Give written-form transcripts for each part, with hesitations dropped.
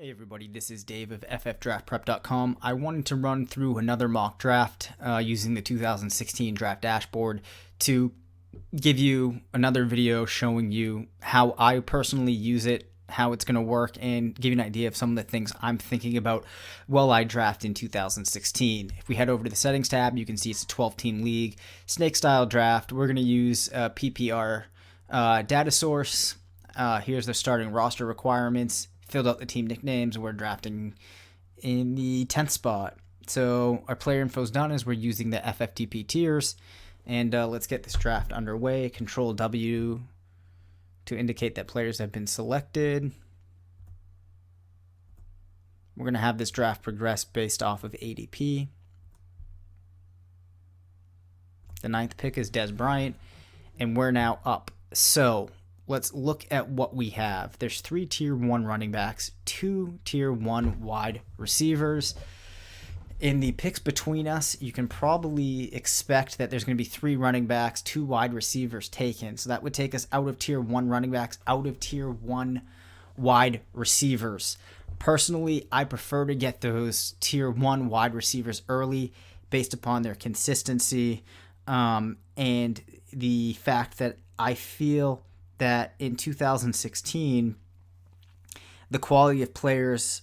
Hey everybody, this is Dave of ffdraftprep.com. I wanted to run through another mock draft using the 2016 draft dashboard to give you another video showing you how I personally use it, how it's going to work, and give you an idea of some of the things I'm thinking about while I draft in 2016. If we head over to the settings tab, you can see it's a 12-team league, snake style draft. We're going to use PPR data source. Here's the starting roster requirements. Filled out the team nicknames. We're drafting in the 10th spot. So our player info is done as we're using the FFTP tiers. And let's get this draft underway. Control W to indicate that players have been selected. We're going to have this draft progress based off of ADP. The 9th pick is Des Bryant, and we're now up. So let's look at what we have. There's 3 tier 1 running backs, 2 tier 1 wide receivers. In the picks between us, you can probably expect that there's going to be 3 running backs, 2 wide receivers taken. So that would take us out of tier 1 running backs, out of tier 1 wide receivers. Personally, I prefer to get those tier 1 wide receivers early based upon their consistency and the fact that I feel that in 2016, the quality of players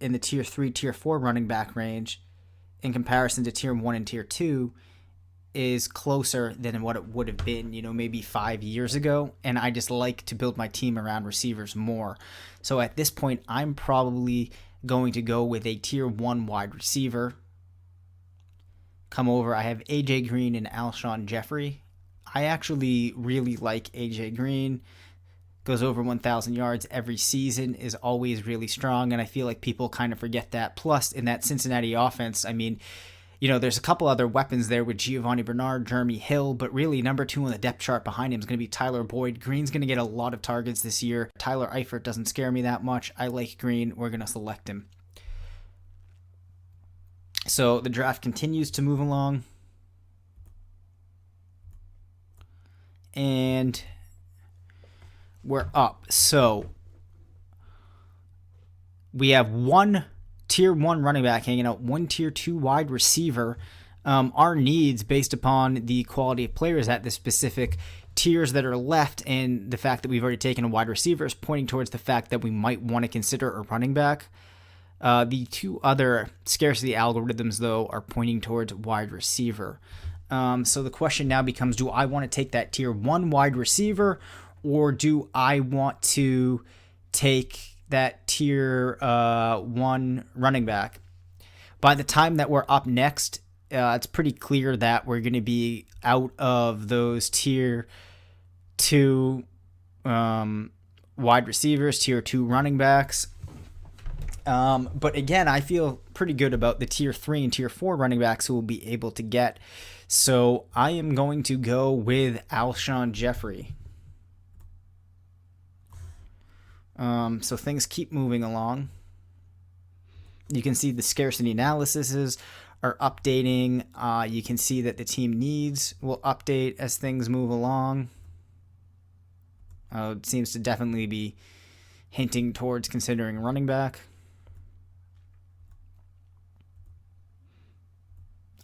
in the tier 3, tier 4 running back range in comparison to tier 1 and tier 2 is closer than what it would have been, maybe 5 years ago. And I just like to build my team around receivers more. So at this point, I'm probably going to go with a tier 1 wide receiver. Come over, I have AJ Green and Alshon Jeffrey. I actually really like AJ Green. Goes over 1,000 yards every season, is always really strong, and I feel like people kind of forget that. Plus, in that Cincinnati offense, there's a couple other weapons there with Giovanni Bernard, Jeremy Hill, but really number 2 on the depth chart behind him is going to be Tyler Boyd. Green's going to get a lot of targets this year. Tyler Eifert doesn't scare me that much. I like Green. We're going to select him. So the draft continues to move along. And we're up. So we have 1 tier 1 running back hanging out, 1 tier 2 wide receiver. Our needs based upon the quality of players at the specific tiers that are left and the fact that we've already taken a wide receiver is pointing towards the fact that we might want to consider a running back. The 2 other scarcity algorithms, though, are pointing towards wide receiver. So the question now becomes, do I want to take that tier 1 wide receiver, or do I want to take that tier 1 running back? By the time that we're up next, it's pretty clear that we're going to be out of those tier 2 wide receivers, tier 2 running backs. But again, I feel pretty good about the tier 3 and tier 4 running backs who will be able to get. So I am going to go with Alshon Jeffrey. So things keep moving along. You can see the scarcity analyses are updating. You can see that the team needs will update as things move along. It seems to definitely be hinting towards considering running back.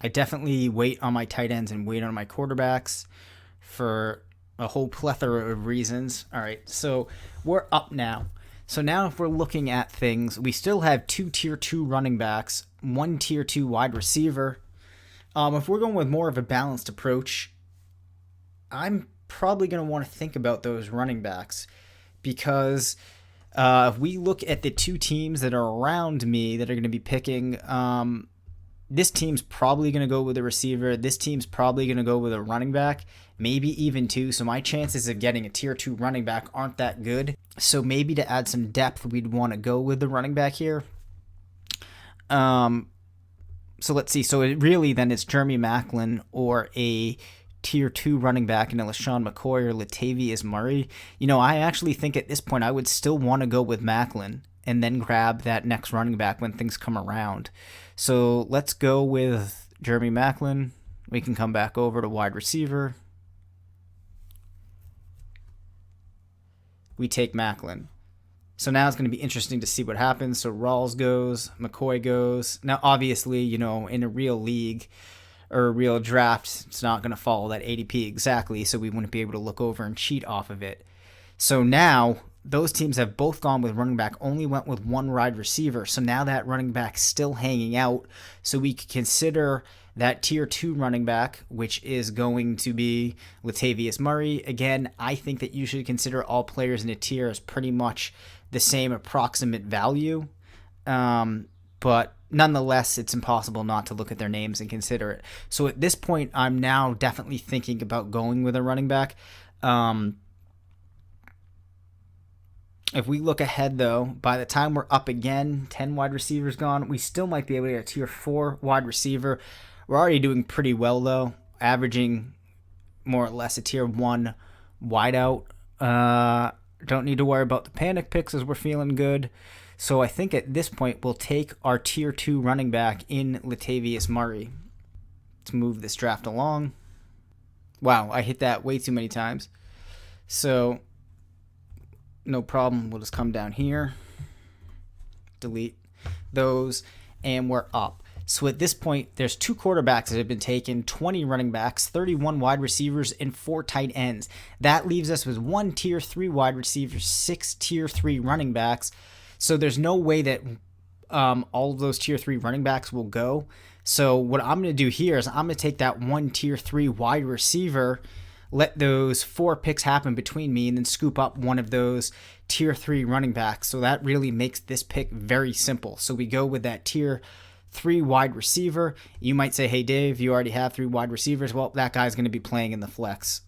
I definitely wait on my tight ends and wait on my quarterbacks for a whole plethora of reasons. All right, so we're up now. So now if we're looking at things, we still have 2 tier 2 running backs, 1 tier 2 wide receiver. If we're going with more of a balanced approach, I'm probably going to want to think about those running backs because if we look at the 2 teams that are around me that are going to be picking, this team's probably going to go with a receiver. This team's probably going to go with a running back, maybe even 2. So my chances of getting a tier 2 running back aren't that good. So maybe to add some depth, we'd want to go with the running back here. So let's see. So it really then it's Jeremy Maclin or a tier 2 running back in LaShawn McCoy or Latavius Murray. I actually think at this point I would still want to go with Maclin and then grab that next running back when things come around. So let's go with Jeremy Maclin. We can come back over to wide receiver. We take Maclin. So now it's going to be interesting to see what happens. So Rawls goes, McCoy goes. Now, obviously, you know, in a real league or a real draft, it's not going to follow that ADP exactly, so we wouldn't be able to look over and cheat off of it. So now those teams have both gone with running back, only went with one wide receiver. So now that running back's still hanging out. So we could consider that tier 2 running back, which is going to be Latavius Murray. Again, I think that you should consider all players in a tier as pretty much the same approximate value. But nonetheless, it's impossible not to look at their names and consider it. So at this point, I'm now definitely thinking about going with a running back. If we look ahead, though, by the time we're up again, 10 wide receivers gone, we still might be able to get a tier 4 wide receiver. We're already doing pretty well, though, averaging more or less a tier 1 wideout. Don't need to worry about the panic picks as we're feeling good. So I think at this point, we'll take our tier 2 running back in Latavius Murray. Let's move this draft along. Wow, I hit that way too many times. So no problem. We'll just come down here, delete those, and we're up. So at this point, there's 2 quarterbacks that have been taken, 20 running backs, 31 wide receivers, and 4 tight ends. That leaves us with 1 tier 3 wide receiver, 6 tier 3 running backs. So there's no way that all of those tier 3 running backs will go. So what I'm going to do here is I'm going to take that 1 tier 3 wide receiver, let those 4 picks happen between me, and then scoop up one of those tier 3 running backs. So that really makes this pick very simple. So we go with that tier 3 wide receiver. You might say, hey, Dave, you already have 3 wide receivers. Well, that guy's going to be playing in the flex.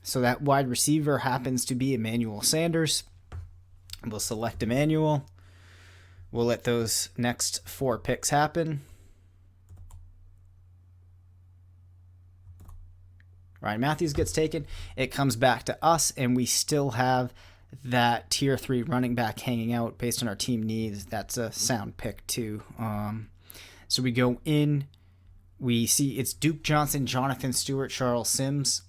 So that wide receiver happens to be Emmanuel Sanders. We'll select Emmanuel. We'll let those next 4 picks happen. Ryan Matthews gets taken. It comes back to us, and we still have that tier 3 running back hanging out based on our team needs. That's a sound pick too. So we go in, we see it's Duke Johnson, Jonathan Stewart, Charles Sims.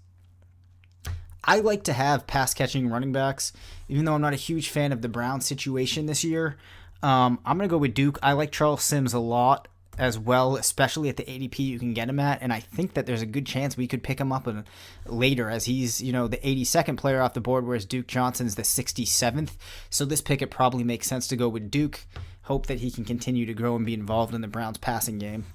I like to have pass catching running backs, even though I'm not a huge fan of the Browns situation this year. I'm going to go with Duke. I like Charles Sims a lot as well, especially at the ADP you can get him at, and I think that there's a good chance we could pick him up later, as he's, you know, the 82nd player off the board, whereas Duke Johnson's the 67th. So this pick, it probably makes sense to go with Duke. Hope that he can continue to grow and be involved in the Browns passing game.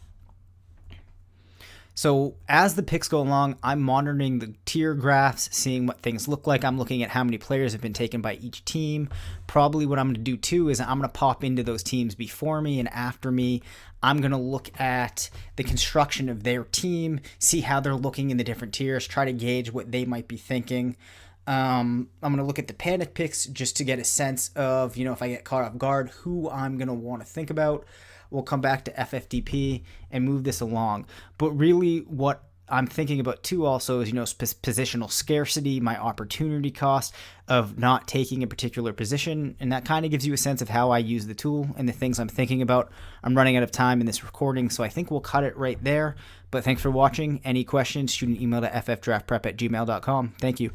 So as the picks go along, I'm monitoring the tier graphs, seeing what things look like. I'm looking at how many players have been taken by each team. Probably what I'm going to do too is I'm going to pop into those teams before me and after me. I'm going to look at the construction of their team, see how they're looking in the different tiers, try to gauge what they might be thinking. I'm going to look at the panic picks just to get a sense of, you know, if I get caught off guard, who I'm going to want to think about. We'll come back to FFDP and move this along. But really what I'm thinking about too also is, you know, positional scarcity, my opportunity cost of not taking a particular position. And that kind of gives you a sense of how I use the tool and the things I'm thinking about. I'm running out of time in this recording, so I think we'll cut it right there. But thanks for watching. Any questions, shoot an email to ffdraftprep@gmail.com. Thank you.